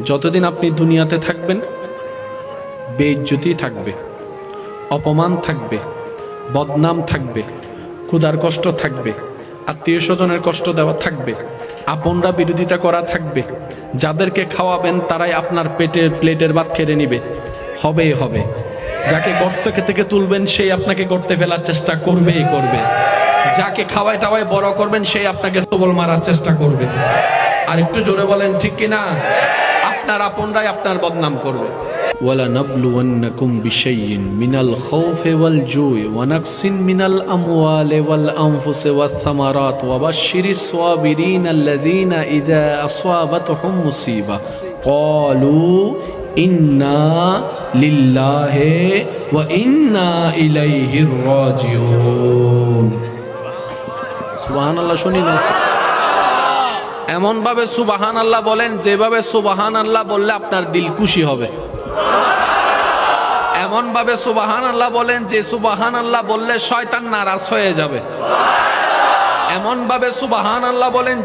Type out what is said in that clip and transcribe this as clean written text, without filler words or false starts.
যতদিন আপনি দুনিয়াতে থাকবেন বেইজ্জতি থাকবে, অপমান থাকবে, বদনাম থাকবে, ক্ষুধার কষ্ট থাকবে, আত্মীয় স্বজনের কষ্ট দেওয়া থাকবে, আপনরা বিরোধিতা করা থাকবে, যাদেরকে খাওয়াবেন তারাই আপনার প্লেটের ভাত কেড়ে নিবে, হবেই হবে। যাকে গর্ত থেকে তুলবেন সেই আপনাকে গর্তে ফেলার চেষ্টা করবেই করবে। যাকে খাওয়ায় টাওয়ায় বড় করবেন সেই আপনাকে সবল মারার চেষ্টা করবে। আর একটু জোরে বলেন ঠিক কিনা? আপনার আপনরাই আপনার বদনাম করবে। وَلَنَبْلُوَنَّكُمْ بِشَيْءٍ مِنَ الْخَوْفِ وَالْجُوعِ وَنَقْصٍ مِنَ الْأَمْوَالِ وَالْأَنْفُسِ وَالثَّمَرَاتِ وَبَشِّرِ الصَّابِرِينَ الَّذِينَ إِذَا أَصَابَتْهُمْ مُصِيبَةٌ قَالُوا إِنَّا لِلَّهِ وَإِنَّا إِلَيْهِ راجعون। সুবহানাল্লাহ। শুনি না? এমন ভাবে সুবহানাল্লাহ বলেন যেভাবে সুবহানাল্লাহ বললে আপনার দিল খুশি হবে। এমন ভাবে সুবহানাল্লাহ বলেন যে সুবহানাল্লাহ বললে শয়তান নারাজ হয়ে যাবে। এমন ভাবে সুবহানাল্লাহ বলেন